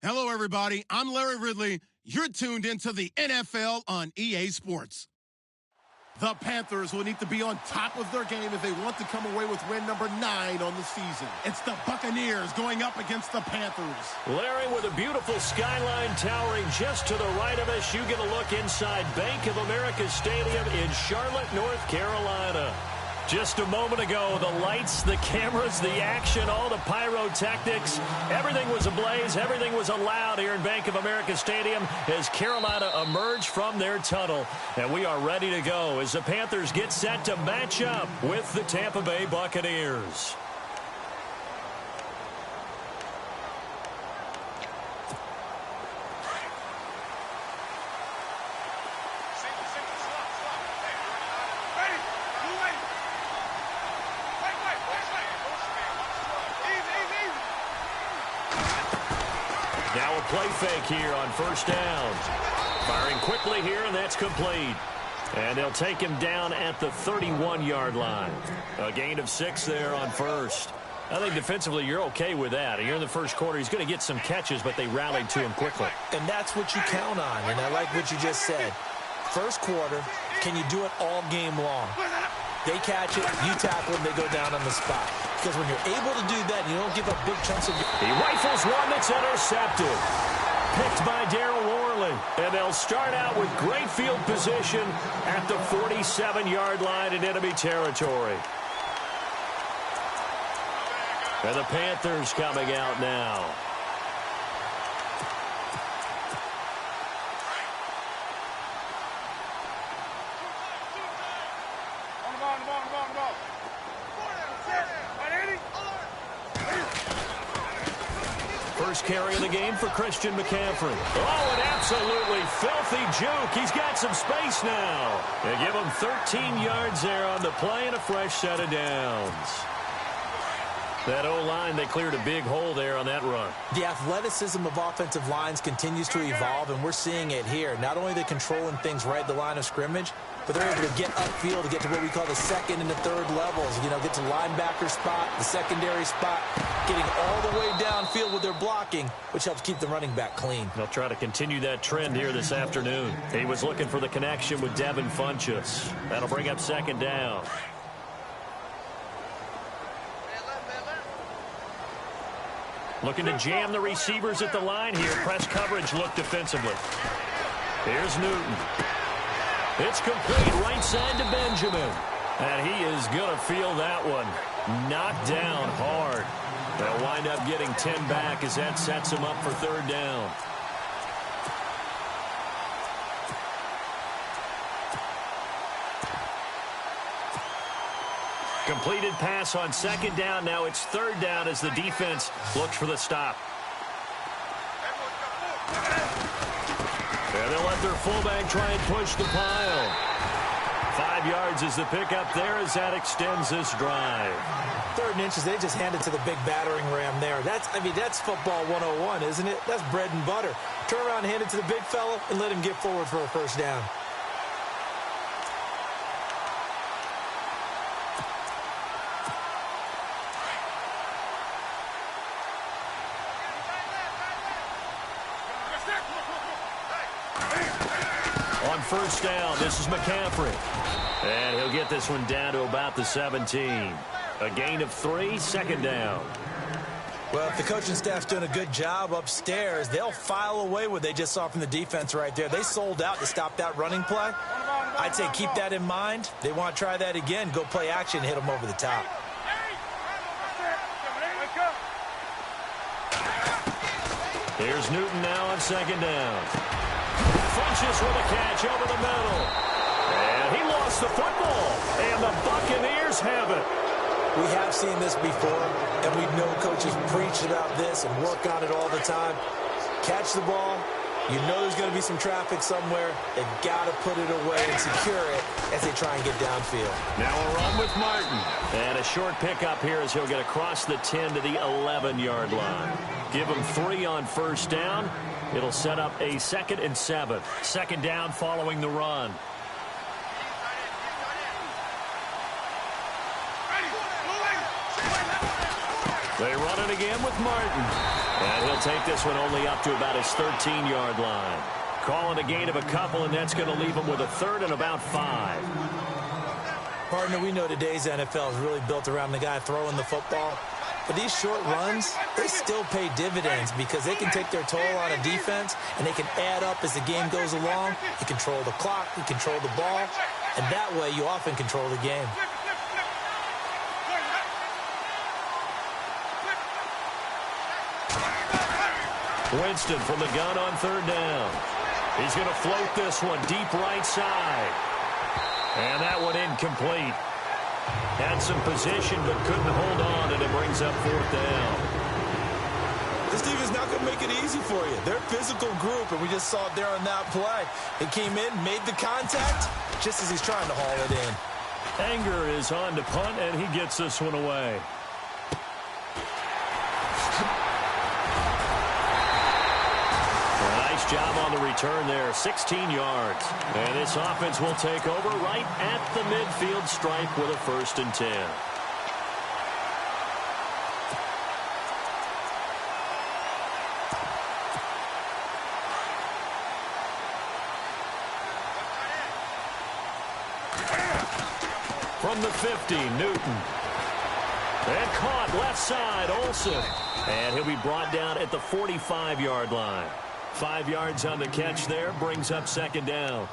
Hello, everybody. I'm Larry Ridley. You're tuned into the NFL on EA Sports. The Panthers will need to be on top of their game if they want to come away with win number 9 on the season. It's the Buccaneers going up against the Panthers. Larry, with a beautiful skyline towering just to the right of us, you get a look inside Bank of America Stadium in Charlotte, North Carolina. Just a moment ago, the lights, the cameras, the action, all the pyrotechnics, everything was ablaze, everything was allowed here in Bank of America Stadium as Carolina emerged from their tunnel. And we are ready to go as the Panthers get set to match up with the Tampa Bay Buccaneers. Now a play fake here on first down. Firing quickly here, and that's complete. And they'll take him down at the 31-yard line. A gain of 6 there on first. I think defensively you're okay with that. Here in the first quarter, he's going to get some catches, but they rallied to him quickly. And that's what you count on, and I like what you just said. First quarter, can you do it all game long? They catch it, you tackle them, they go down on the spot. Because when you're able to do that, you don't give up big chunks of... He rifles one that's intercepted. Picked by Darryl Worley. And they'll start out with great field position at the 47-yard line in enemy territory. And the Panthers coming out now. First carry of the game for Christian McCaffrey. Oh, an absolutely filthy juke. He's got some space now. They give him 13 yards there on the play and a fresh set of downs. That O-line, they cleared a big hole there on that run. The athleticism of offensive lines continues to evolve, and we're seeing it here. Not only are they controlling things right at the line of scrimmage, but they're able to get upfield to get to what we call the second and the third levels. You know, get to linebacker spot, the secondary spot, getting all the way downfield with their blocking, which helps keep the running back clean. They'll try to continue that trend here this afternoon. He was looking for the connection with Devin Funchess. That'll bring up second down. Looking to jam the receivers at the line here. Press coverage look defensively. Here's Newton. It's complete right side to Benjamin. And he is going to feel that one. Knocked down hard. They'll wind up getting 10 back as that sets him up for third down. Completed pass on second down. Now it's third down as the defense looks for the stop. And they'll let their fullback try and push the pile. 5 yards is the pickup there as that extends this drive. 3rd and inches, they just handed to the big battering ram there. That's football 101, isn't it? That's bread and butter. Turn around, hand it to the big fella, and let him get forward for a first down. On first down, this is McCaffrey. And he'll get this one down to about the 17. A gain of 3, second down. Well, if the coaching staff's doing a good job upstairs, they'll file away what they just saw from the defense right there. They sold out to stop that running play. I'd say keep that in mind. They want to try that again. Go play action, hit them over the top. Here's Newton now on second down. Funchess with a catch over the middle. And he lost the football. And the Buccaneers have it. We have seen this before, and we know coaches preach about this and work on it all the time. Catch the ball. You know there's going to be some traffic somewhere. They've got to put it away and secure it as they try and get downfield. Now a run with Martin. And a short pickup here as he'll get across the 10 to the 11-yard line. Give him 3 on first down. It'll set up a 2nd and 7. Second down following the run. They run it again with Martin. And he'll take this one only up to about his 13-yard line. Calling a gain of a couple, and that's going to leave him with a third and about 5. Partner, we know today's NFL is really built around the guy throwing the football. But these short runs, they still pay dividends because they can take their toll on a defense, and they can add up as the game goes along. You control the clock, you control the ball, and that way you often control the game. Winston from the gun on third down. He's going to float this one deep right side. And that one incomplete. Had some position but couldn't hold on, and it brings up fourth down. This defense not going to make it easy for you. They're a physical group, and we just saw it there on that play. They came in, made the contact, just as he's trying to haul it in. Anger is on to punt, and he gets this one away. Nice job on the return there, 16 yards. And this offense will take over right at the midfield stripe with a 1st and 10. From the 50, Newton. And caught left side, Olsen. And he'll be brought down at the 45-yard line. 5 yards on the catch there, brings up 2nd down.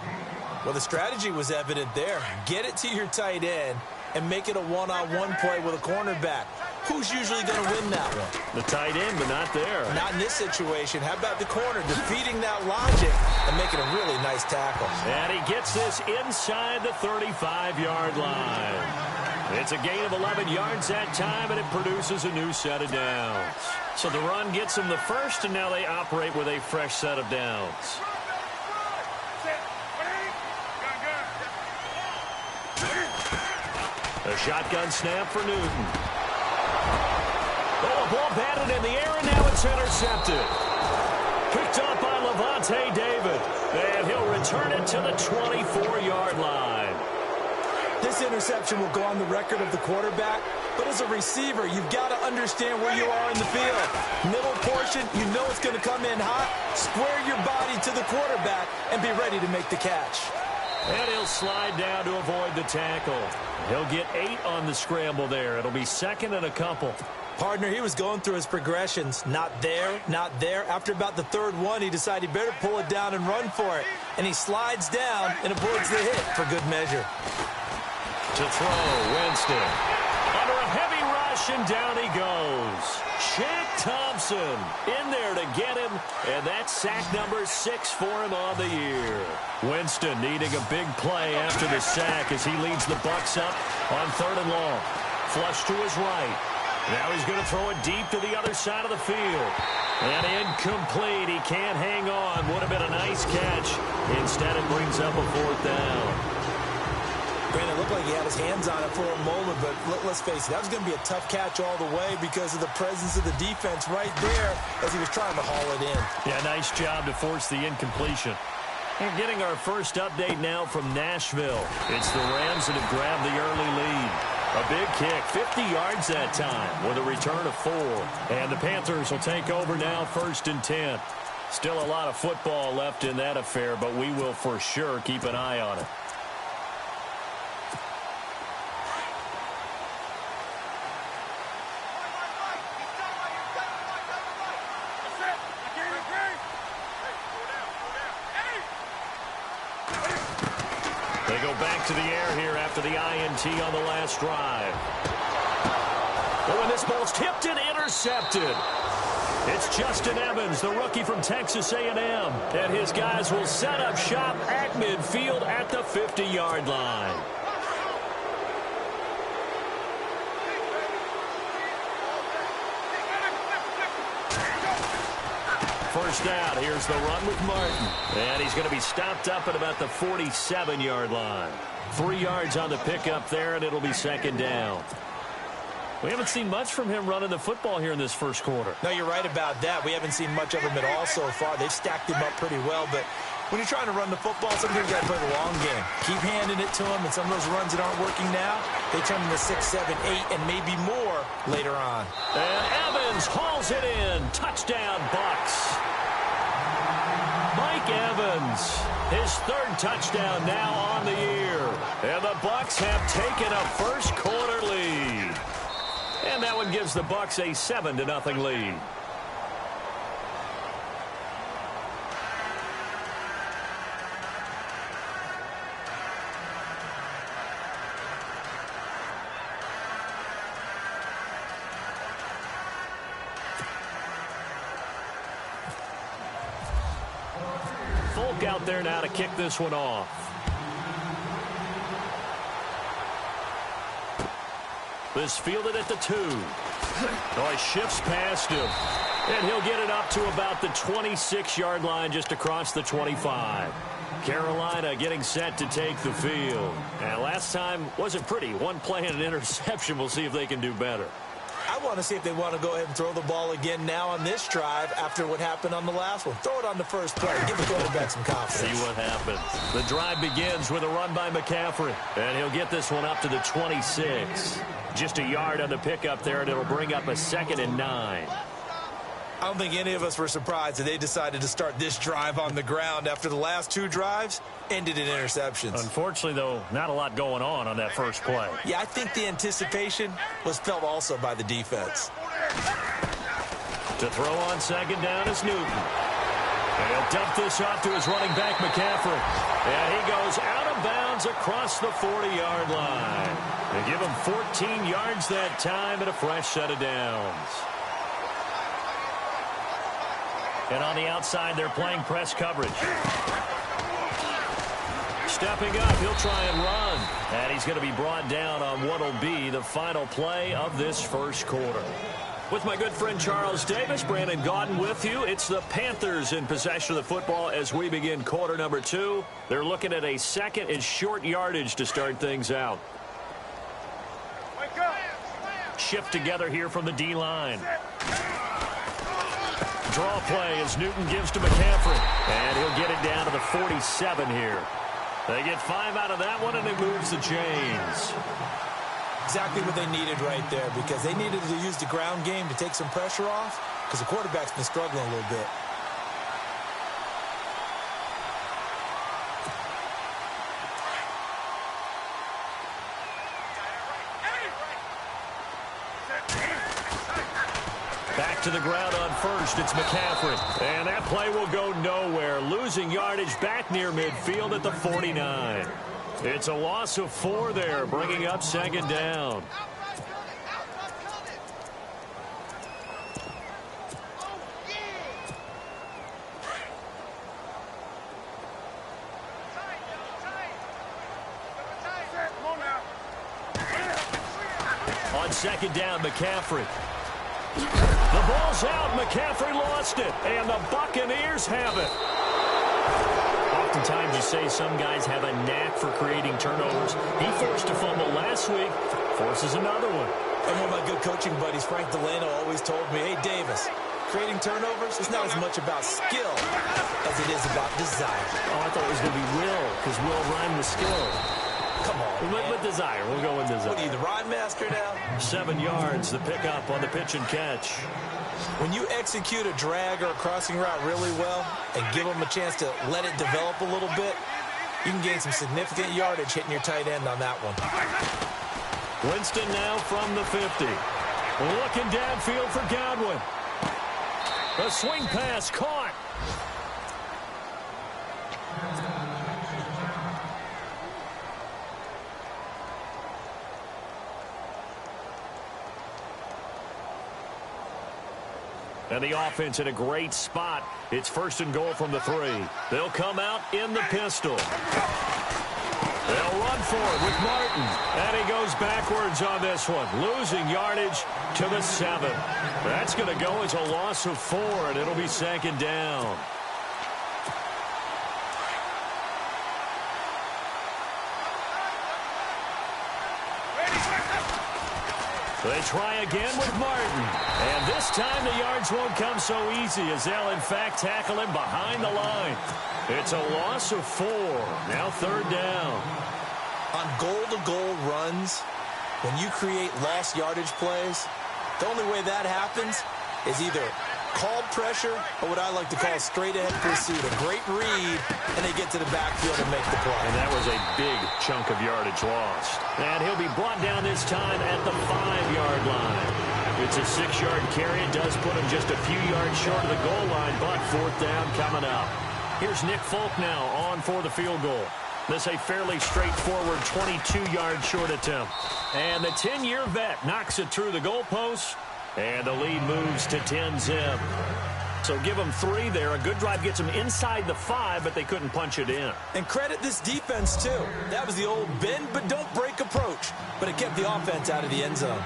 Well, the strategy was evident there. Get it to your tight end and make it a one-on-one play with a cornerback. Who's usually going to win that one? The tight end, but not there. Not in this situation. How about the corner defeating that logic and making a really nice tackle? And he gets this inside the 35-yard line. It's a gain of 11 yards that time, and it produces a new set of downs. So the run gets them the first, and now they operate with a fresh set of downs. A shotgun snap for Newton. Oh, a ball batted in the air, and now it's intercepted. Picked up by Levante David, and he'll return it to the 24-yard line. This interception will go on the record of the quarterback, but as a receiver, you've got to understand where you are in the field. Middle portion, you know it's going to come in hot. Square your body to the quarterback and be ready to make the catch. And he'll slide down to avoid the tackle. He'll get 8 on the scramble there. It'll be 2nd and a couple. Partner, he was going through his progressions. Not there, not there. After about the 3rd one, he decided he better pull it down and run for it. And he slides down and avoids the hit for good measure. To throw, Winston. Under a heavy rush, and down he goes. Shaq Thompson in there to get him, and that's sack number 6 for him on the year. Winston needing a big play after the sack as he leads the Bucs up on 3rd and long. Flush to his right. Now he's going to throw it deep to the other side of the field. And incomplete. He can't hang on. Would have been a nice catch. Instead, it brings up a 4th down. Granted, it looked like he had his hands on it for a moment, but let's face it, that was going to be a tough catch all the way because of the presence of the defense right there as he was trying to haul it in. Yeah, nice job to force the incompletion. And getting our first update now from Nashville. It's the Rams that have grabbed the early lead. A big kick, 50 yards that time with a return of 4. And the Panthers will take over now, 1st and 10. Still a lot of football left in that affair, but we will for sure keep an eye on it. They go back to the air here after the INT on the last drive. Oh, and this ball's tipped and intercepted. It's Justin Evans, the rookie from Texas A&M. And his guys will set up shop at midfield at the 50-yard line. First down, here's the run with Martin. And he's going to be stopped up at about the 47-yard line. 3 yards on the pickup there, and it'll be 2nd down. We haven't seen much from him running the football here in this first quarter. No, you're right about that. We haven't seen much of him at all so far. They've stacked him up pretty well, but When you're trying to run the football, sometimes you got to play the long game. Keep handing it to them, and some of those runs that aren't working now, they turn into 6, 7, 8, and maybe more later on. And Evans hauls it in. Touchdown, Bucs. Mike Evans, his third touchdown now on the year. And the Bucs have taken a first quarter lead. And that one gives the Bucs a 7-0 lead. Folk out there now to kick this one off. This fielded at the 2. Oh, he shifts past him. And he'll get it up to about the 26-yard line just across the 25. Carolina getting set to take the field. And last time wasn't pretty. One play and an interception. We'll see if they can do better. I want to see if they want to go ahead and throw the ball again now on this drive after what happened on the last one. Throw it on the first play. Give the quarterback some confidence. See what happens. The drive begins with a run by McCaffrey. And he'll get this one up to the 26. Just a yard on the pickup there, and it'll bring up a 2nd and 9. I don't think any of us were surprised that they decided to start this drive on the ground after the last 2 drives ended in interceptions. Unfortunately, though, not a lot going on that first play. Yeah, I think the anticipation was felt also by the defense. To throw on 2nd down is Newton. And he'll dump this off to his running back, McCaffrey. And he goes out of bounds across the 40-yard line. They give him 14 yards that time and a fresh set of downs. And on the outside, they're playing press coverage. Stepping up, he'll try and run. And he's going to be brought down on what will be the final play of this first quarter. With my good friend Charles Davis, Brandon Gaudin with you. It's the Panthers in possession of the football as we begin quarter number 2. They're looking at a 2nd and short yardage to start things out. Shift together here from the D-line. Draw play as Newton gives to McCaffrey. And he'll get it down to the 47 here. They get 5 out of that one, and it moves the chains. Exactly what they needed right there, because they needed to use the ground game to take some pressure off, because the quarterback's been struggling a little bit. Back to the ground on first. It's McCaffrey. And that play will go nowhere. Losing yardage back near midfield at the 49. It's a loss of 4 there, bringing up 2nd down. On 2nd down, McCaffrey. The ball's out. McCaffrey lost it. And the Buccaneers have it. Oftentimes you say some guys have a knack for creating turnovers. He forced a fumble last week. Forces another one. And one of my good coaching buddies, Frank Delano, always told me, hey, Davis, creating turnovers is not as much about skill as it is about desire. Oh, I thought it was going to be will, because will rhyme with skill. Come on, with desire. We'll go with desire. What are you, the rhyme master now? 7 yards, the pickup on the pitch and catch. When you execute a drag or a crossing route really well and give them a chance to let it develop a little bit, you can gain some significant yardage hitting your tight end on that one. Winston now from the 50. Looking downfield for Godwin. A swing pass caught. And the offense in a great spot. It's 1st and goal from the 3. They'll come out in the pistol. They'll run for it with Martin. And he goes backwards on this one. Losing yardage to the 7. That's going to go as a loss of 4, and it'll be 2nd down. They try again with Martin. And this time the yards won't come so easy as they'll, in fact, tackle him behind the line. It's a loss of 4. Now 3rd down. On goal-to-goal runs, when you create lost yardage plays, the only way that happens is either called pressure or what I like to call straight-ahead pursuit. A great read, and they get to the backfield and make the play. And that was a big chunk of yardage lost. And he'll be brought down this time at the 5-yard line. It's a 6-yard carry. It does put him just a few yards short of the goal line, but 4th down coming up. Here's Nick Folk now on for the field goal. This a fairly straightforward 22-yard short attempt. And the 10-year vet knocks it through the goalpost, and the lead moves to 10-zip. So give them 3 there. A good drive gets them inside the 5, but they couldn't punch it in. And credit this defense, too. That was the old bend but don't break approach, but it kept the offense out of the end zone.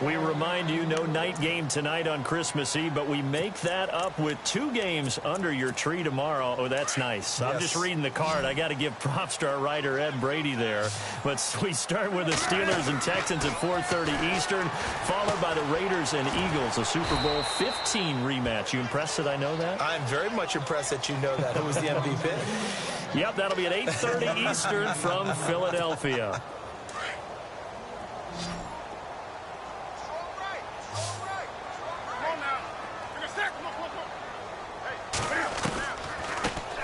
We remind you, no night game tonight on Christmas Eve, but we make that up with 2 games under your tree tomorrow. Oh, that's nice. Yes. I'm just reading the card. I got to give props to our writer, Ed Brady, there. But we start with the Steelers and Texans at 4:30 Eastern, followed by the Raiders and Eagles, a Super Bowl 15 rematch. You impressed that I know that? I'm very much impressed that you know that. Who was the MVP? Yep, that'll be at 8:30 Eastern from Philadelphia.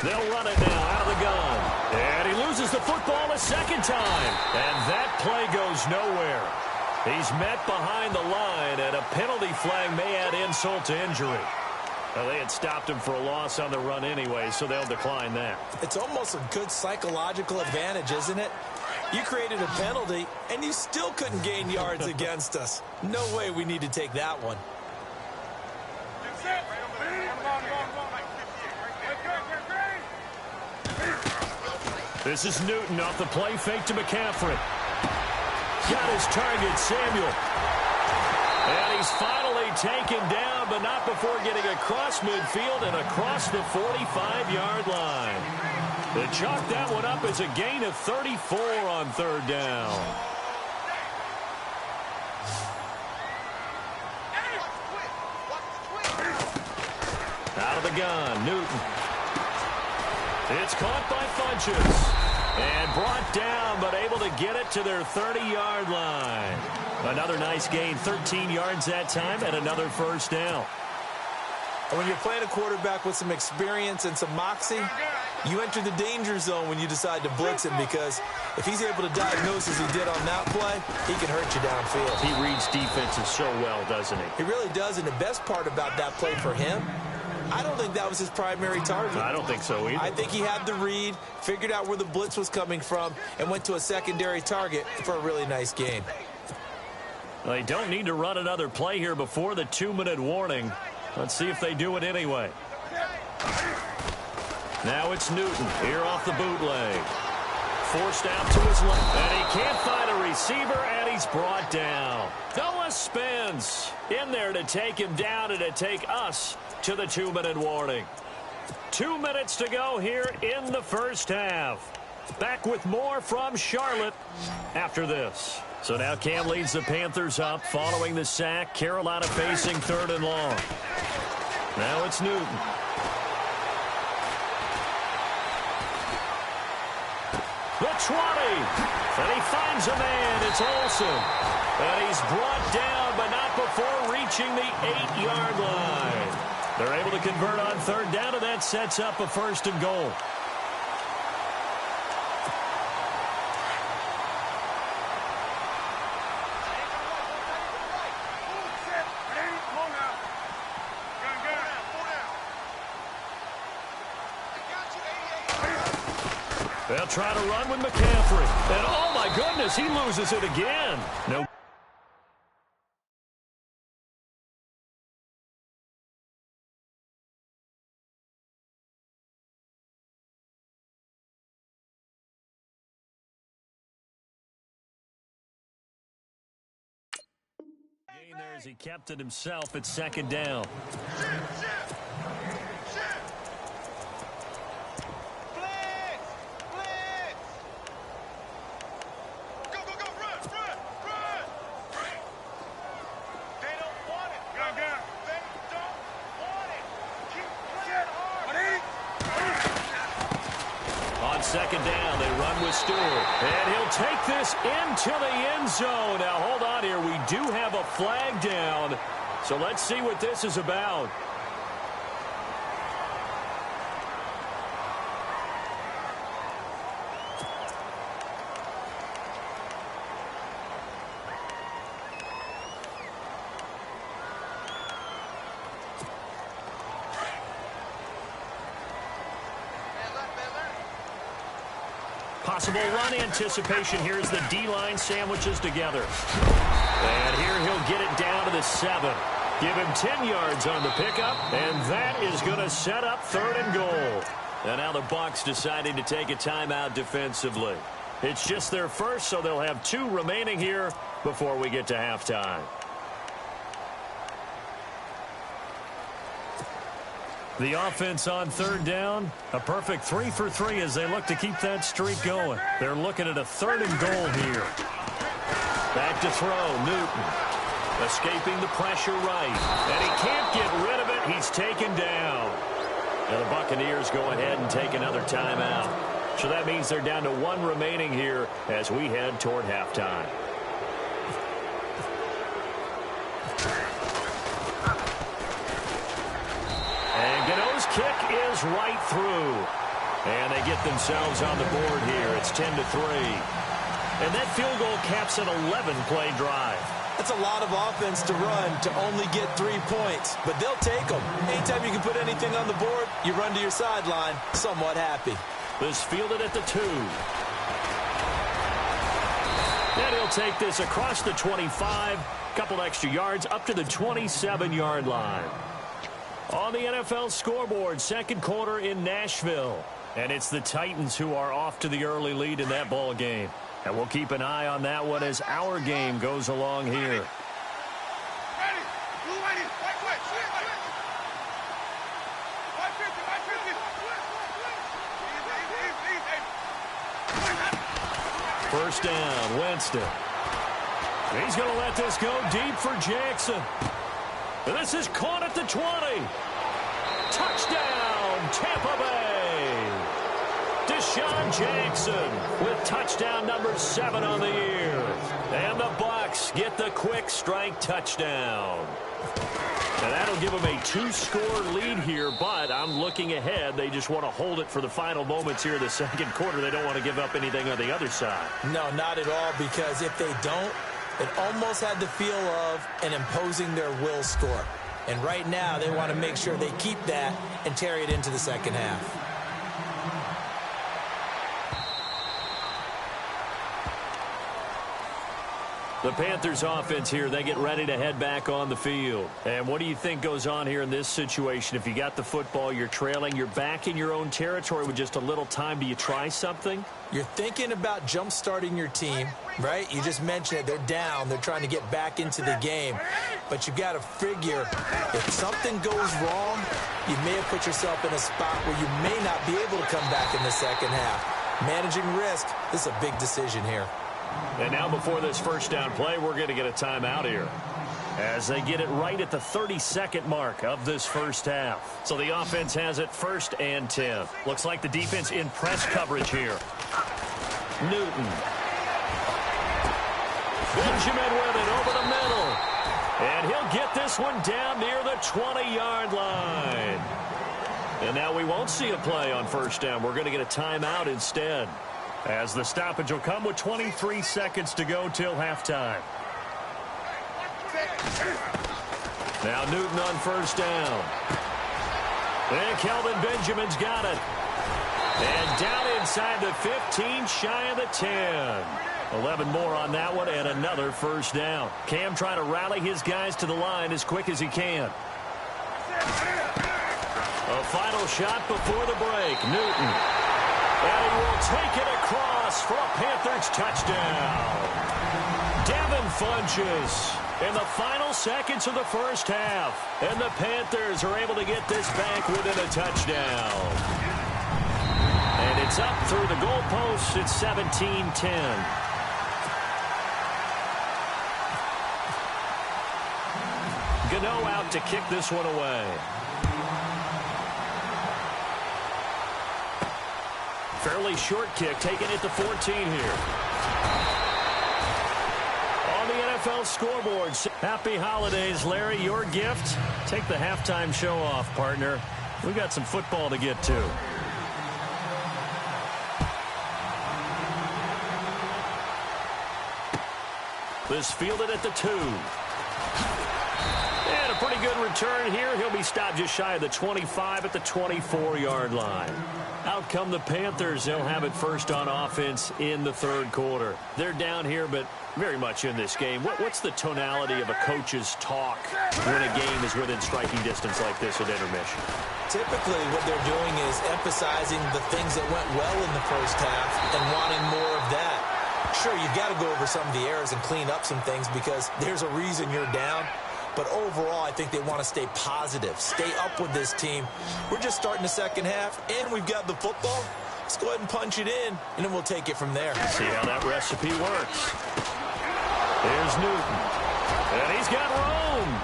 They'll run it now out of the gun. And he loses the football a second time. And that play goes nowhere. He's met behind the line, and a penalty flag may add insult to injury. Well, they had stopped him for a loss on the run anyway, so they'll decline that. It's almost a good psychological advantage, isn't it? You created a penalty, and you still couldn't gain yards against us. No way we need to take that one. This is Newton off the play fake to McCaffrey. Got his target, Samuel. And he's finally taken down, but not before getting across midfield and across the 45-yard line. They chalk that one up as a gain of 34 on 3rd down. Out of the gun, Newton. It's caught by Funches. And brought down, but able to get it to their 30-yard line. Another nice gain, 13 yards that time, and another 1st down. And when you're playing a quarterback with some experience and some moxie, you enter the danger zone when you decide to blitz him, because if he's able to diagnose as he did on that play, he can hurt you downfield. He reads defenses so well, doesn't he? He really does, and the best part about that play for him, I don't think that was his primary target. I don't think so either. I think he had the read, figured out where the blitz was coming from, and went to a secondary target for a really nice gain. They don't need to run another play here before the 2-minute warning. Let's see if they do it anyway. Now it's Newton here off the bootleg. Forced out to his left, and he can't find a receiver, and he's brought down. Noah Spence in there to take him down and to take us to the 2-minute warning. 2 minutes to go here in the 1st half. Back with more from Charlotte after this. So now Cam leads the Panthers up following the sack. Carolina facing 3rd and long. Now it's Newton. The 20. And he finds a man. It's Olsen. And he's brought down, but not before reaching the 8-yard line. They're able to convert on 3rd down, and that sets up a 1st and goal. They'll try to run with McCaffrey. And, oh, my goodness, he loses it again. No. There as he kept it himself at 2nd down. second down. They run with Stewart. And he'll take this into the end zone. Now, hold on here. We do have a flag down. So let's see what this is about. Possible run anticipation. Here's the D-line sandwiches together. And here he'll get it down to the 7. Give him 10 yards on the pickup, and that is going to set up 3rd and goal. And now the Bucs deciding to take a timeout defensively. It's just their first, so they'll have 2 remaining here before we get to halftime. The offense on 3rd down, a perfect 3 for 3 as they look to keep that streak going. They're looking at a 3rd and goal here. Back to throw, Newton. Escaping the pressure right. And he can't get rid of it. He's taken down. And the Buccaneers go ahead and take another timeout. So that means they're down to 1 remaining here as we head toward halftime. And Gano's kick is right through. And they get themselves on the board here. It's 10-3. And that field goal caps an 11-play drive. That's a lot of offense to run to only get 3 points, but they'll take them. Anytime you can put anything on the board, you run to your sideline, somewhat happy. This fielded at the 2. And he'll take this across the 25, couple extra yards up to the 27-yard line. On the NFL scoreboard, 2nd quarter in Nashville. And it's the Titans who are off to the early lead in that ball game. And we'll keep an eye on that one as our game goes along here. First down, Winston. He's going to let this go deep for Jackson. And this is caught at the 20. Touchdown, Tampa Bay. Deshaun Jackson with touchdown number 7 on the year. And the Bucs get the quick strike touchdown. And that'll give them a 2-score lead here, but I'm looking ahead. They just want to hold it for the final moments here in the 2nd quarter. They don't want to give up anything on the other side. No, not at all, because if they don't, it almost had the feel of an imposing their will score. And right now, they want to make sure they keep that and carry it into the 2nd half. The Panthers offense here, they get ready to head back on the field. And what do you think goes on here in this situation? If you got the football, you're trailing, you're back in your own territory with just a little time. Do you try something? You're thinking about jump-starting your team, right? You just mentioned it. They're down. They're trying to get back into the game. But you got to figure if something goes wrong, you may have put yourself in a spot where you may not be able to come back in the 2nd half. Managing risk, this is a big decision here. And now before this first down play, we're going to get a timeout here as they get it right at the 32nd mark of this first half. So the offense has it 1st and 10. Looks like the defense in press coverage here. Newton. Benjamin with it over the middle. And he'll get this one down near the 20-yard line. And now we won't see a play on first down. We're going to get a timeout instead, as the stoppage will come with 23 seconds to go till halftime. Now Newton on first down. And Kelvin Benjamin's got it. And down inside the 15, shy of the 10. 11 more on that one, and another first down. Cam trying to rally his guys to the line as quick as he can. A final shot before the break. Newton. And he will take it across for a Panthers touchdown. Devin Funches in the final seconds of the first half. And the Panthers are able to get this back within a touchdown. And it's up through the goalposts. It's 17-10. Gano out to kick this one away. Fairly short kick, taken at the 14 here. On the NFL scoreboard, happy holidays, Larry. Your gift? Take the halftime show off, partner. We got some football to get to. This fielded at the 2. And a pretty good return here. He'll be stopped just shy of the 25 at the 24-yard line. Out come the Panthers. They'll have it first on offense in the third quarter. They're down here, but very much in this game. What's the tonality of a coach's talk when a game is within striking distance like this at intermission? Typically, what they're doing is emphasizing the things that went well in the first half and wanting more of that. Sure, you've got to go over some of the errors and clean up some things because there's a reason you're down. But overall, I think they want to stay positive, stay up with this team. We're just starting the second half, and we've got the football. Let's go ahead and punch it in, and then we'll take it from there. See how that recipe works. There's Newton. And he's got Rome.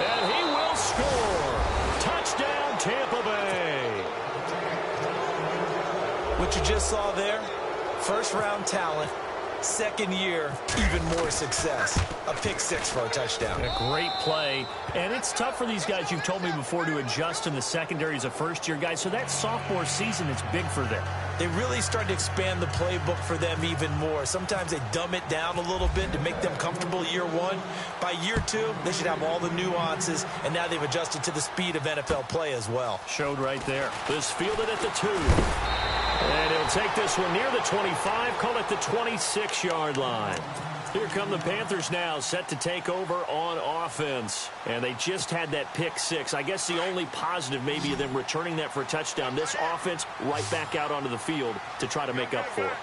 And he will score. Touchdown, Tampa Bay. What you just saw there, first-round talent. Second year, even more success. A pick 6 for a touchdown. A great play. And it's tough for these guys, you've told me before, to adjust in the secondary as a first-year guy. So that sophomore season is big for them. They really start to expand the playbook for them even more. Sometimes they dumb it down a little bit to make them comfortable year 1. By year 2, they should have all the nuances, and now they've adjusted to the speed of NFL play as well. Showed right there. This fielded at the 2. And he'll take this one near the 25, call it the 26-yard line. Here come the Panthers now, set to take over on offense. And they just had that pick 6. I guess the only positive maybe of them returning that for a touchdown. This offense right back out onto the field to try to make up for it.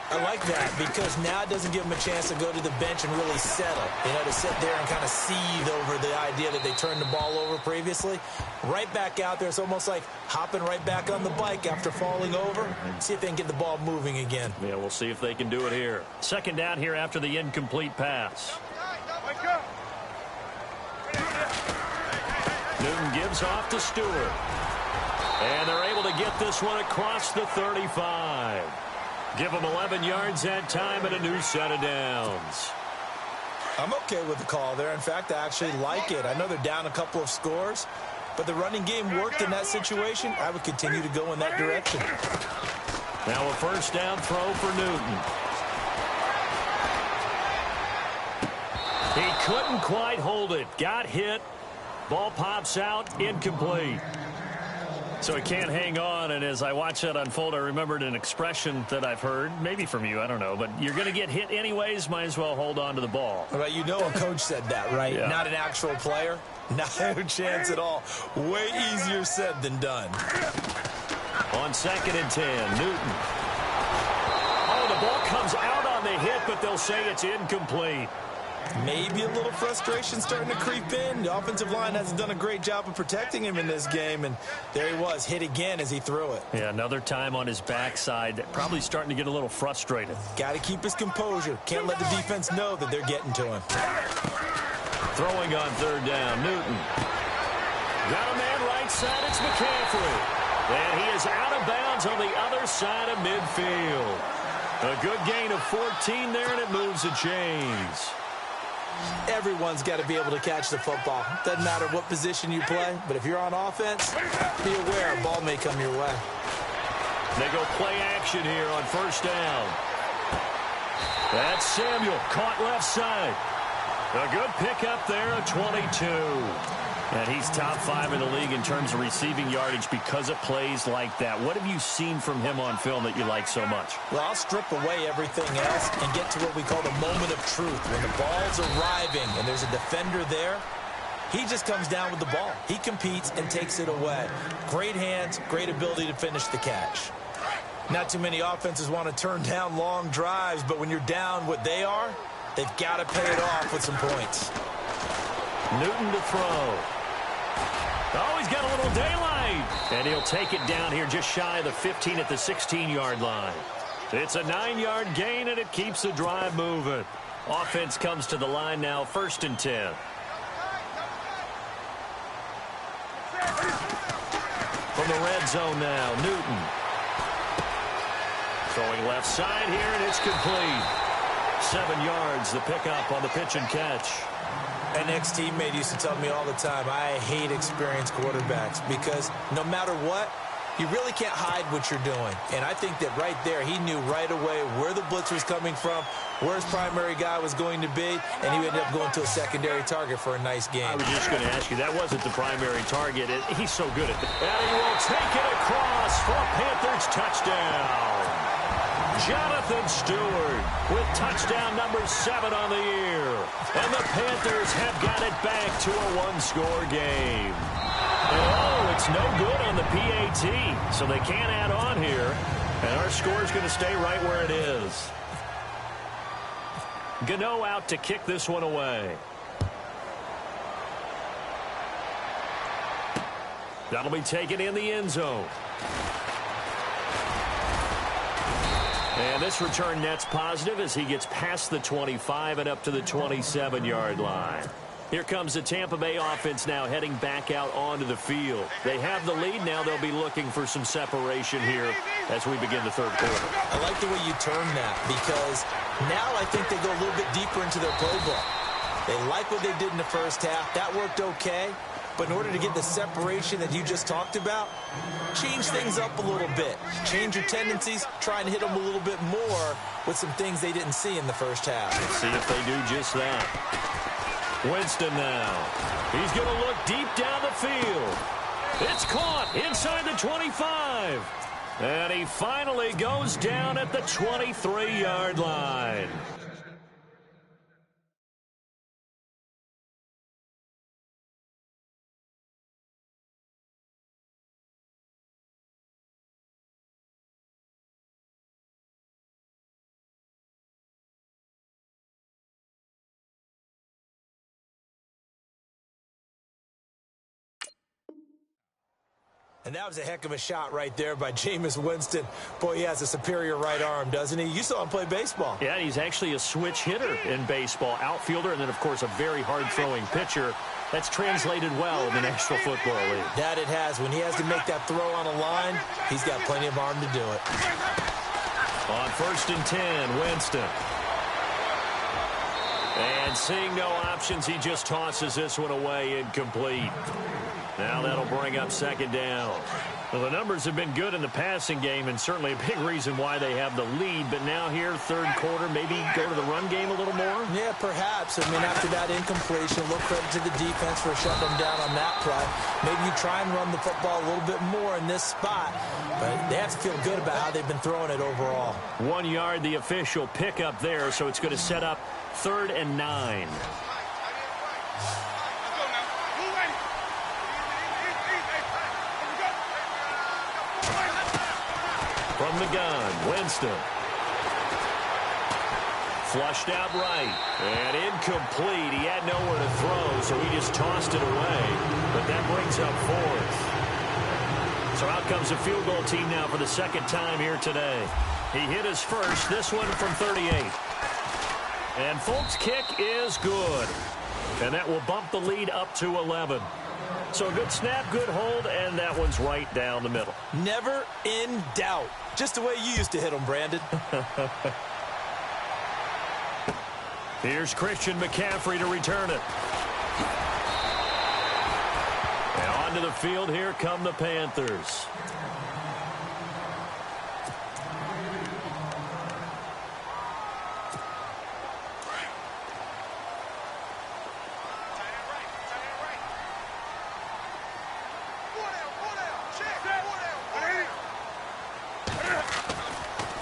I like that because now it doesn't give them a chance to go to the bench and really settle. You know, to sit there and kind of seethe over the idea that they turned the ball over previously. Right back out there. It's almost like hopping right back on the bike after falling over. See if they can get the ball moving again. Yeah, we'll see if they can do it here. Second down here after the incomplete pass. Newton gives off to Stewart. And they're able to get this one across the 35. Give them 11 yards that time and a new set of downs. I'm okay with the call there. In fact, I actually like it. I know they're down a couple of scores, but the running game worked in that situation. I would continue to go in that direction. Now a first down throw for Newton. He couldn't quite hold it. Got hit. Ball pops out. Incomplete. So he can't hang on, and as I watch that unfold, I remembered an expression that I've heard, maybe from you, I don't know, but you're going to get hit anyways, might as well hold on to the ball. Well, you know a coach said that, right? Yeah. Not an actual player. Not a chance at all. Way easier said than done. On 2nd and 10, Newton. Oh, the ball comes out on the hit, but they'll say it's incomplete. Maybe a little frustration starting to creep in. The offensive line hasn't done a great job of protecting him in this game, and there he was, hit again as he threw it. Yeah, another time on his backside, probably starting to get a little frustrated. Got to keep his composure. Can't let the defense know that they're getting to him. Throwing on 3rd down, Newton. Got a man right side, it's McCaffrey. And he is out of bounds on the other side of midfield. A good gain of 14 there, and it moves the chains. Everyone's got to be able to catch the football. Doesn't matter what position you play, but if you're on offense, be aware a ball may come your way. They go play action here on 1st down. That's Samuel, caught left side. A good pickup there, a 22. And he's top 5 in the league in terms of receiving yardage because of plays like that. What have you seen from him on film that you like so much? Well, I'll strip away everything else and get to what we call the moment of truth. When the ball's arriving and there's a defender there, he just comes down with the ball. He competes and takes it away. Great hands, great ability to finish the catch. Not too many offenses want to turn down long drives, but when you're down what they are, they've got to pay it off with some points. Newton to throw. Oh, he's got a little daylight. And he'll take it down here just shy of the 15 at the 16-yard line. It's a 9-yard gain, and it keeps the drive moving. Offense comes to the line now, 1st and 10. From the red zone now, Newton. Throwing left side here, and it's complete. 7 yards, the pickup on the pitch and catch. An ex-teammate used to tell me all the time, I hate experienced quarterbacks because no matter what, you really can't hide what you're doing. And I think that right there, he knew right away where the blitz was coming from, where his primary guy was going to be, and he ended up going to a secondary target for a nice game. I was just going to ask you, that wasn't the primary target. He's so good at that. And he will take it across for a Panthers touchdown. Jonathan Stewart with touchdown number 7 on the year. And the Panthers have got it back to a one-score game. Oh, it's no good on the PAT, so they can't add on here. And our score is going to stay right where it is. Gano out to kick this one away. That'll be taken in the end zone. And this return net's positive as he gets past the 25 and up to the 27-yard line. Here comes the Tampa Bay offense now heading back out onto the field. They have the lead. Now they'll be looking for some separation here as we begin the third quarter. I like the way you turn that because now I think they go a little bit deeper into their playbook. They like what they did in the first half. That worked okay. But in order to get the separation that you just talked about, change things up a little bit. Change your tendencies, try and hit them a little bit more with some things they didn't see in the first half. Let's see if they do just that. Winston now. He's going to look deep down the field. It's caught inside the 25. And he finally goes down at the 23-yard line. And that was a heck of a shot right there by Jameis Winston. Boy, he has a superior right arm, doesn't he? You saw him play baseball. Yeah, he's actually a switch hitter in baseball. Outfielder, and then, of course, a very hard-throwing pitcher. That's translated well in the National Football League. That it has. When he has to make that throw on a line, he's got plenty of arm to do it. On 1st and 10, Winston. And seeing no options, he just tosses this one away incomplete. Now that'll bring up 2nd down. Well, the numbers have been good in the passing game and certainly a big reason why they have the lead. But now here, 3rd quarter, maybe go to the run game a little more? Yeah, perhaps. I mean, after that incompletion, a little credit to the defense for shutting them down on that play. Maybe you try and run the football a little bit more in this spot. But they have to feel good about how they've been throwing it overall. 1 yard, the official pickup there, so it's going to set up 3rd and 9. From the gun, Winston. Flushed out right. And incomplete. He had nowhere to throw, so he just tossed it away. But that brings up 4th. So out comes the field goal team now for the 2nd time here today. He hit his first, this one from 38. And Folk's kick is good. And that will bump the lead up to 11. So a good snap, good hold, and that one's right down the middle. Never in doubt. Just the way you used to hit them, Brandon. Here's Christian McCaffrey to return it. And onto the field, here come the Panthers.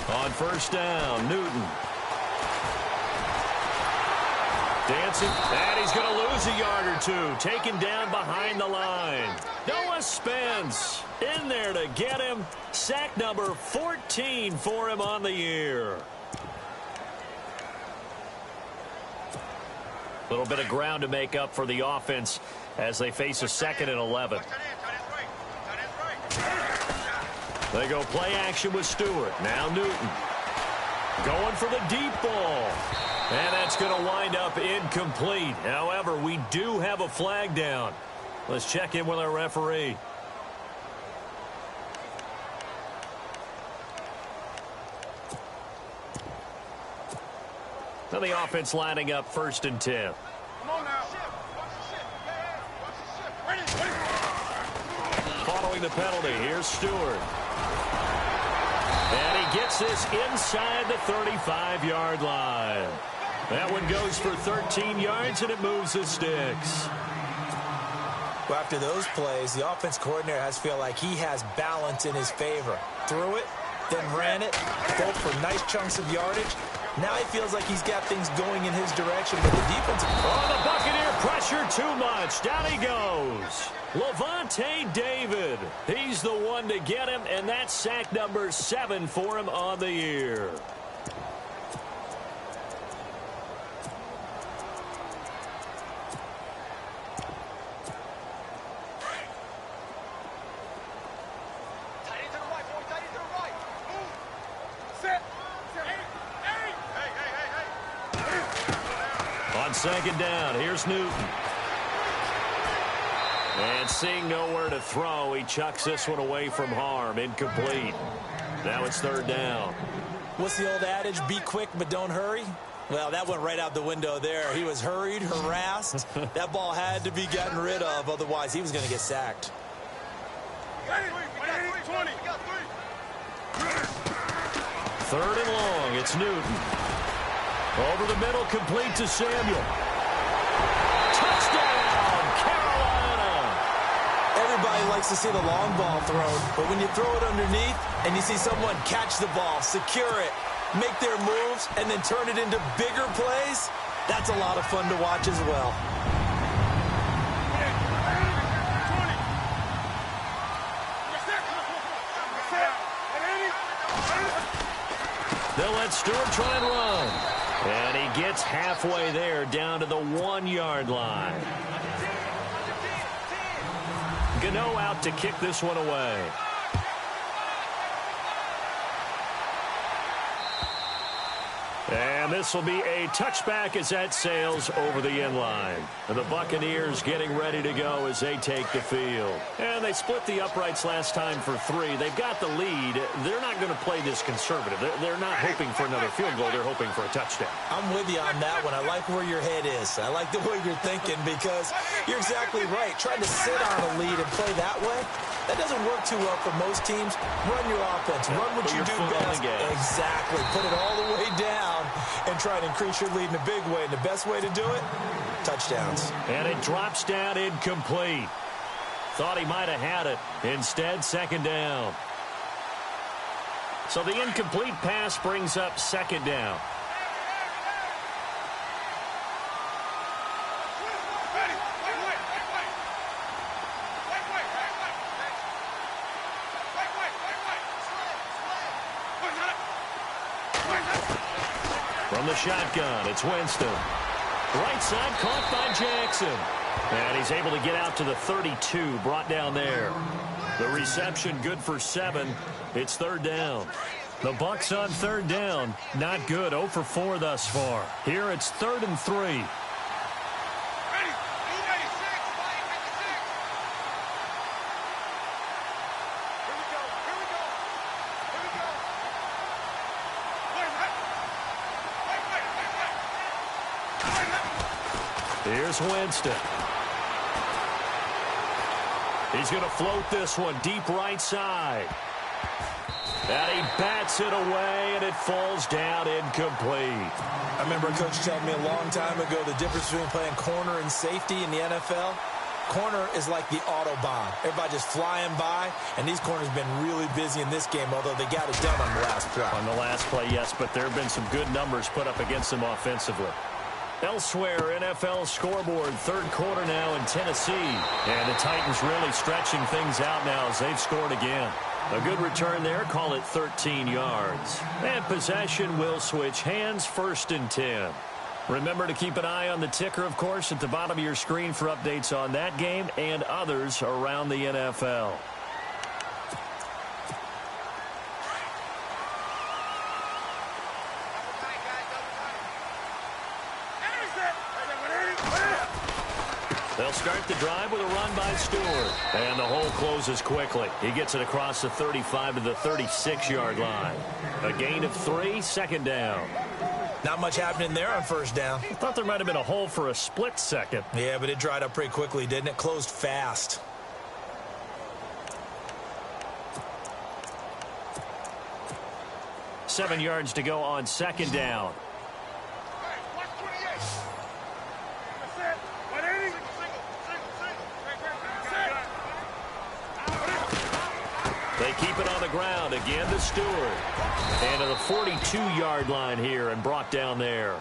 On 1st down, Newton. Dancing, and he's going to lose a yard or two. Taken down behind the line. Noah Spence in there to get him. Sack number 14 for him on the year. A little bit of ground to make up for the offense as they face a 2nd and 11. They go play action with Stewart. Now Newton. Going for the deep ball. And that's going to wind up incomplete. However, we do have a flag down. Let's check in with our referee. And the offense lining up 1st and 10. Following the penalty, here's Stewart. And he gets this inside the 35-yard line. That one goes for 13 yards, and it moves the sticks. Well, after those plays, the offense coordinator has to feel like he has balance in his favor. Threw it, then ran it, both for nice chunks of yardage. Now he feels like he's got things going in his direction, but the defensive... Oh, the Buccaneer pressure too much. Down he goes. Levante David. He's the one to get him, and that's sack number 7 for him on the year. On 2nd down, here's Newton. And seeing nowhere to throw, he chucks this one away from harm. Incomplete. Now it's 3rd down. What's the old adage? Be quick, but don't hurry? Well, that went right out the window there. He was hurried, harassed. That ball had to be gotten rid of, otherwise he was going to get sacked. 3rd and long, it's Newton. Over the middle, complete to Samuel. Touchdown, Carolina! Everybody likes to see the long ball thrown, but when you throw it underneath and you see someone catch the ball, secure it, make their moves, and then turn it into bigger plays, that's a lot of fun to watch as well. They'll let Stewart try and run. And he gets halfway there, down to the 1-yard line. Gano out to kick this one away. And this will be a touchback as that sails over the end line. And the Buccaneers getting ready to go as they take the field. And they split the uprights last time for 3. They've got the lead. They're not going to play this conservative. They're not hoping for another field goal. They're hoping for a touchdown. I'm with you on that one. I like where your head is. I like the way you're thinking because you're exactly right. Trying to sit on a lead and play that way, that doesn't work too well for most teams. Run your offense. Run what you do best. Exactly. Put it all the way down and try to increase your lead in a big way. And the best way to do it, touchdowns. And it drops down incomplete. Thought he might have had it. Instead, 2nd down. So the incomplete pass brings up 2nd down. From the shotgun, it's Winston. Right side caught by Jackson. And he's able to get out to the 32, brought down there. The reception good for 7. It's 3rd down. The Bucs on 3rd down. Not good. 0 for 4 thus far. Here it's 3rd and 3. Here's Winston. He's going to float this one deep right side. And he bats it away, and it falls down incomplete. I remember a coach telling me a long time ago the difference between playing corner and safety in the NFL. Corner is like the Autobahn. Everybody just flying by, and these corners have been really busy in this game, although they got it done on the last play. On the last play, yes, but there have been some good numbers put up against them offensively. Elsewhere, NFL scoreboard, 3rd quarter now in Tennessee. And the Titans really stretching things out now as they've scored again. A good return there, call it 13 yards. And possession will switch hands, 1st and 10. Remember to keep an eye on the ticker, of course, at the bottom of your screen for updates on that game and others around the NFL. They'll start the drive with a run by Stewart. And the hole closes quickly. He gets it across the 35 to the 36-yard line. A gain of 3, 2nd down. Not much happening there on first down. I thought there might have been a hole for a split second. Yeah, but it dried up pretty quickly, didn't it? Closed fast. Seven yards to go on second down. They keep it on the ground. Again to Stewart. And to the 42-yard line here and brought down there.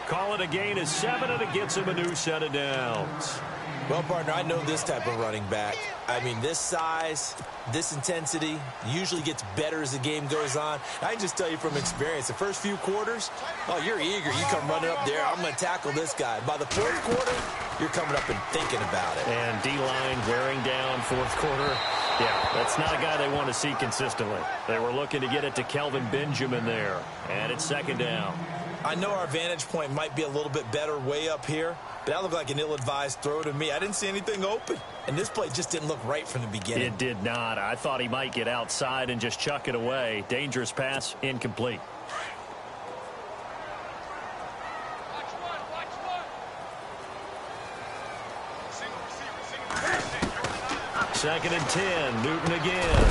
Call it a gain of 7, and it gets him a new set of downs. Well, partner, I know this type of running back. I mean, this size, this intensity usually gets better as the game goes on. I can just tell you from experience, the first few quarters, oh, you're eager. You come running up there, I'm going to tackle this guy. By the fourth quarter, you're coming up and thinking about it. And D-line wearing down fourth quarter. Yeah, that's not a guy they want to see consistently. They were looking to get it to Kelvin Benjamin there. And it's second down. I know our vantage point might be a little bit better way up here, but that looked like an ill-advised throw to me. I didn't see anything open, and this play just didn't look right from the beginning. It did not. I thought he might get outside and just chuck it away. Dangerous pass, incomplete. Second and 10. Newton again.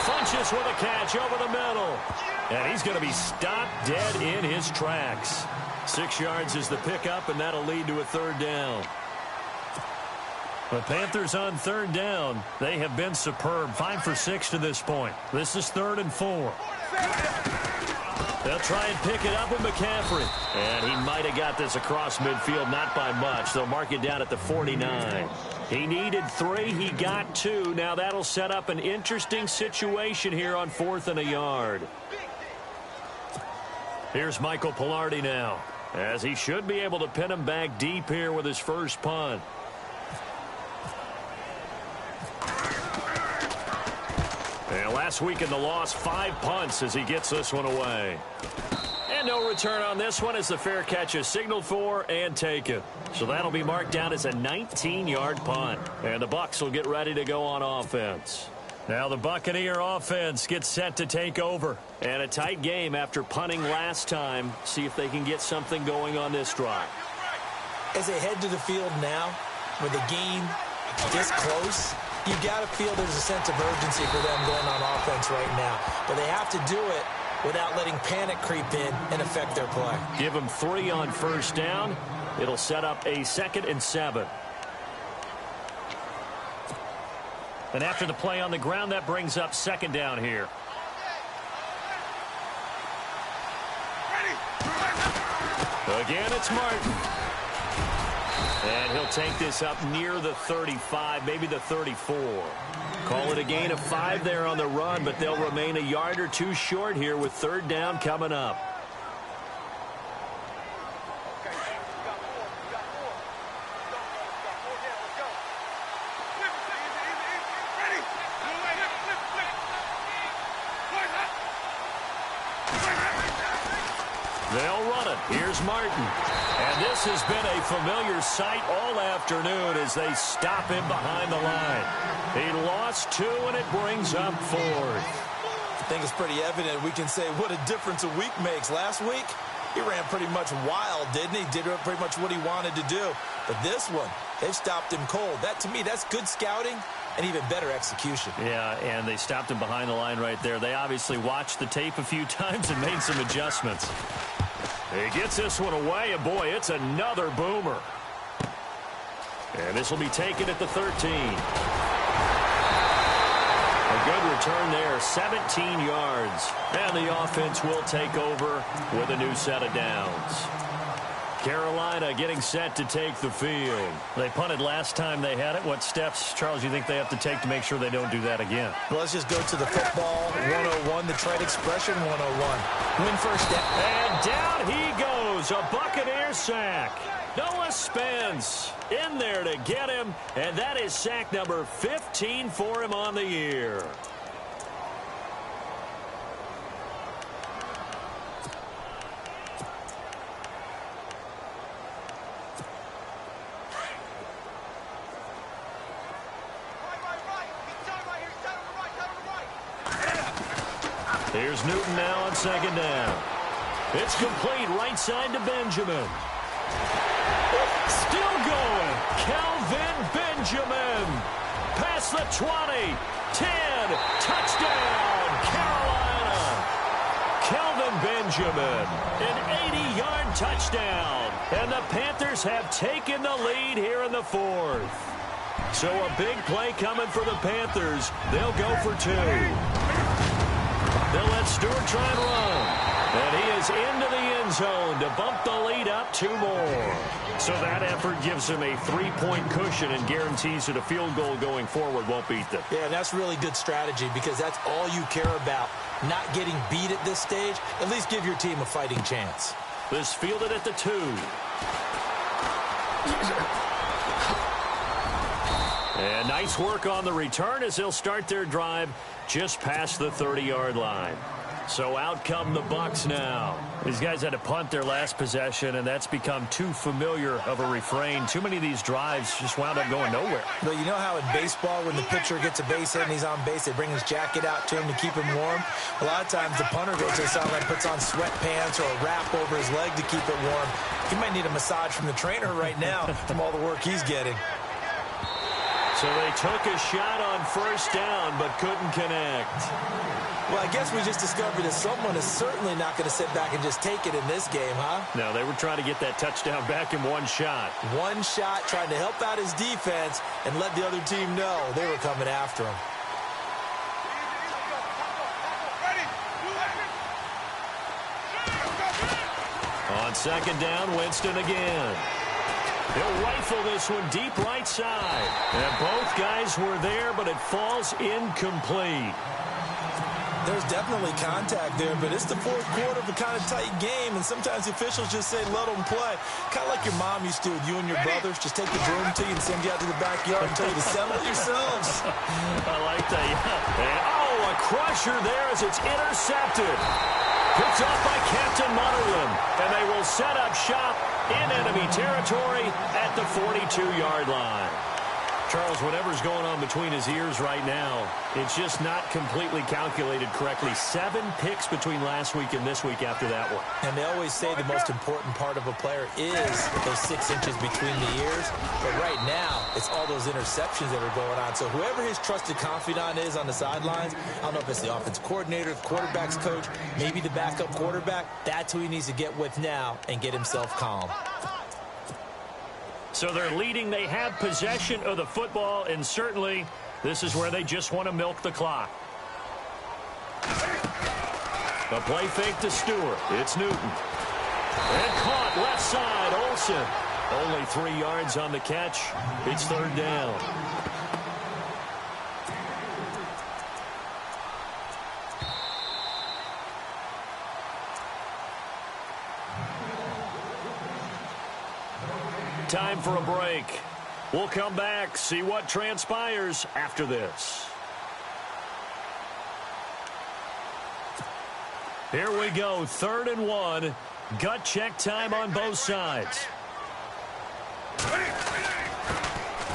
Funches with a catch over the middle. And he's going to be stopped dead in his tracks. 6 yards is the pickup, and that'll lead to a third down. The Panthers on third down. They have been superb. 5 for 6 to this point. This is 3rd and 4. They'll try and pick it up with McCaffrey. And he might have got this across midfield, not by much. They'll mark it down at the 49. He needed 3. He got 2. Now that'll set up an interesting situation here on 4th and a yard. Here's Michael Pilardi now, as he should be able to pin him back deep here with his first punt. And last week in the loss, 5 punts as he gets this one away. And no return on this one as the fair catch is signaled for and taken. So that'll be marked down as a 19-yard punt. And the Bucs will get ready to go on offense. Now the Buccaneer offense gets set to take over. And a tight game after punting last time. See if they can get something going on this drive. As they head to the field now, with the game this close, you got to feel there's a sense of urgency for them going on offense right now. But they have to do it without letting panic creep in and affect their play. Give them 3 on first down. It'll set up a 2nd and 7. And after the play on the ground, that brings up 2nd down here. Again, it's Martin. And he'll take this up near the 35, maybe the 34. Call it a gain of 5 there on the run, but they'll remain a yard or 2 short here with 3rd down coming up. They'll run it. Here's Martin. And this has been a familiar sight all afternoon as they stop him behind the line. He lost 2, and it brings up 4th. I think it's pretty evident we can say what a difference a week makes. Last week, he ran pretty much wild, didn't he? Did pretty much what he wanted to do. But this one, they've stopped him cold. That, to me, that's good scouting and even better execution. Yeah, and they stopped him behind the line right there. They obviously watched the tape a few times and made some adjustments. He gets this one away, and boy, it's another boomer. And this will be taken at the 13. A good return there, 17 yards. And the offense will take over with a new set of downs. Carolina getting set to take the field. They punted last time they had it. What steps, Charles, do you think they have to take to make sure they don't do that again? Well, let's just go to the football 101, the trade expression 101. Win first down. And down he goes, a Buccaneer sack. Noah Spence in there to get him, and that is sack number 15 for him on the year. Here's Newton now on 2nd down. It's complete right side to Benjamin. Still going. Kelvin Benjamin. Past the 20. 10. Touchdown, Carolina. Kelvin Benjamin. An 80-yard touchdown. And the Panthers have taken the lead here in the fourth. So a big play coming for the Panthers. They'll go for 2. They'll let Stewart try and run. And he is into the end zone to bump the lead up 2 more. So that effort gives him a 3-point cushion and guarantees that a field goal going forward won't beat them. Yeah, that's really good strategy because that's all you care about. Not getting beat at this stage. At least give your team a fighting chance. This fielded at the 2. And nice work on the return as they'll start their drive just past the 30-yard line. So out come the Bucs now. These guys had to punt their last possession, and that's become too familiar of a refrain. Too many of these drives just wound up going nowhere. But you know how in baseball, when the pitcher gets a base hit and he's on base, they bring his jacket out to him to keep him warm? A lot of times the punter goes to the sideline, puts on sweatpants or a wrap over his leg to keep it warm. He might need a massage from the trainer right now from all the work he's getting. So they took a shot on first down but couldn't connect. Well, I guess we just discovered that someone is certainly not going to sit back and just take it in this game, huh? No, they were trying to get that touchdown back in one shot. One shot, trying to help out his defense and let the other team know they were coming after him. On second down, Winston again. He'll rifle this one deep right side. And both guys were there, but it falls incomplete. There's definitely contact there, but it's the fourth quarter of a kind of tight game, and sometimes the officials just say, let them play. Kind of like your mom used to with you and your brothers. Just take the broom to you and send you out to the backyard and tell you to settle it yourselves. I like that. And, oh, a crusher there as it's intercepted. Picked off by Captain Munnerlyn, and they will set up shop in enemy territory at the 42-yard line. Charles, whatever's going on between his ears right now, it's just not completely calculated correctly. 7 picks between last week and this week after that one. And they always say the most important part of a player is those 6 inches between the ears. But right now, it's all those interceptions that are going on. So whoever his trusted confidant is on the sidelines, I don't know if it's the offense coordinator, the quarterback's coach, maybe the backup quarterback, that's who he needs to get with now and get himself calm. So they're leading. They have possession of the football, and certainly this is where they just want to milk the clock. A play fake to Stewart. It's Newton. And caught left side, Olsen. Only 3 yards on the catch. It's third down. Time for a break. We'll come back, see what transpires after this. Here we go, 3rd and 1. Gut check time on both sides.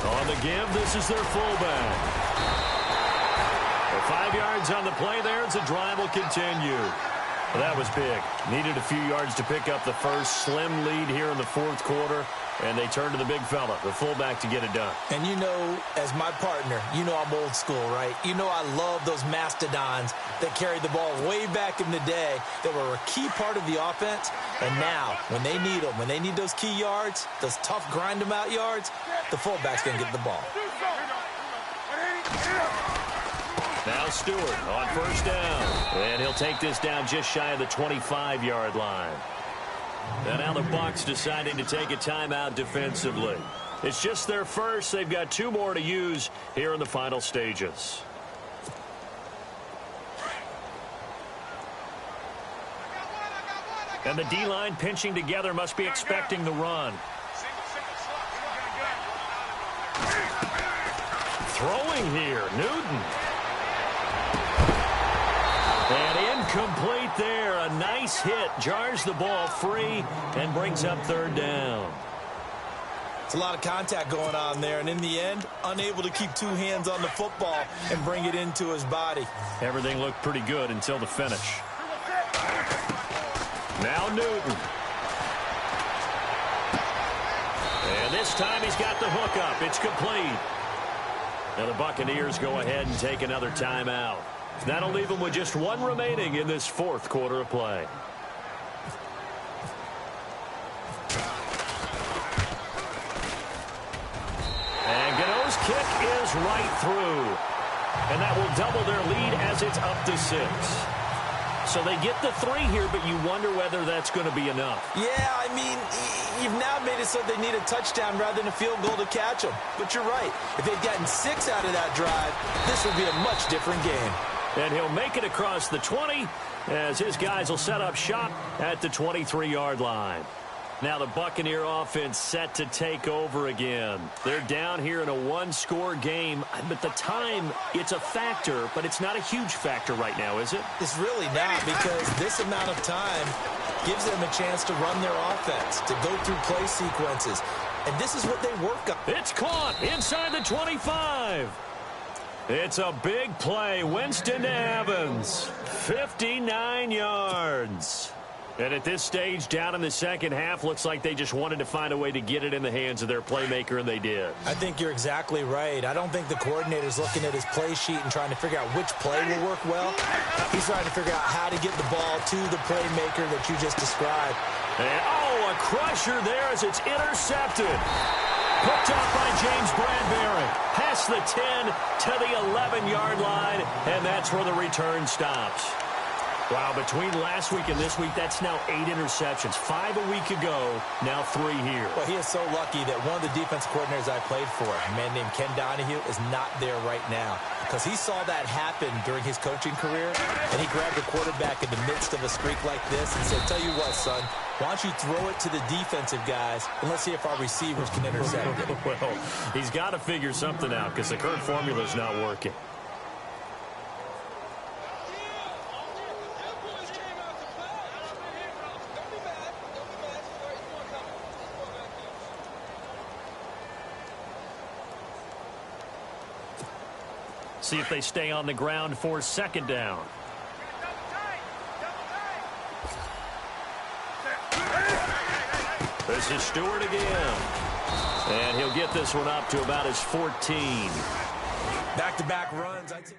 On the give, this is their fullback. 5 yards on the play there as the drive will continue. Well, that was big. Needed a few yards to pick up the first. Slim lead here in the fourth quarter. And they turn to the big fella, the fullback, to get it done. And you know, as my partner, you know I'm old school, right? You know I love those mastodons that carried the ball way back in the day that were a key part of the offense. And now, when they need them, when they need those key yards, those tough grind-them-out yards, the fullback's going to get the ball. Now Stewart on first down. And he'll take this down just shy of the 25-yard line. And now the Bucs deciding to take a timeout defensively. It's just their first. They've got 2 more to use here in the final stages. And the D-line pinching together must be expecting the run. Throwing here, Newton. And incomplete there. A nice hit. Jars the ball free and brings up third down. It's a lot of contact going on there. And in the end, unable to keep 2 hands on the football and bring it into his body. Everything looked pretty good until the finish. Now Newton. And this time he's got the hook up. It's complete. Now the Buccaneers go ahead and take another timeout. That'll leave them with just one remaining in this fourth quarter of play. And Gano's kick is right through. And that will double their lead as it's up to 6. So they get the 3 here, but you wonder whether that's going to be enough. Yeah, I mean, you've now made it so they need a touchdown rather than a field goal to catch them. But you're right. If they'd gotten 6 out of that drive, this would be a much different game. And he'll make it across the 20 as his guys will set up shop at the 23-yard line. Now the Buccaneer offense set to take over again. They're down here in a one-score game. But the time, it's a factor, but it's not a huge factor right now, is it? It's really not, because this amount of time gives them a chance to run their offense, to go through play sequences. And this is what they work on. It's caught inside the 25. It's a big play. Winston to Evans. 59 yards. And at this stage, down in the second half, looks like they just wanted to find a way to get it in the hands of their playmaker, and they did. I think you're exactly right. I don't think the coordinator's looking at his play sheet and trying to figure out which play will work well. He's trying to figure out how to get the ball to the playmaker that you just described. And, oh, a crusher there as it's intercepted. Picked up by James Bradbury. Past the 10 to the 11-yard line, and that's where the return stops. Wow, between last week and this week, that's now 8 interceptions. 5 a week ago, now 3 here. Well, he is so lucky that one of the defense coordinators I played for, a man named Ken Donahue, is not there right now. Because he saw that happen during his coaching career, and he grabbed the quarterback in the midst of a streak like this and said, tell you what, son, why don't you throw it to the defensive guys, and let's see if our receivers can intercept it. Well, he's got to figure something out because the current formula is not working. See if they stay on the ground for second down. This is Stewart again. And he'll get this one up to about his 14. Back-to-back runs. I'd say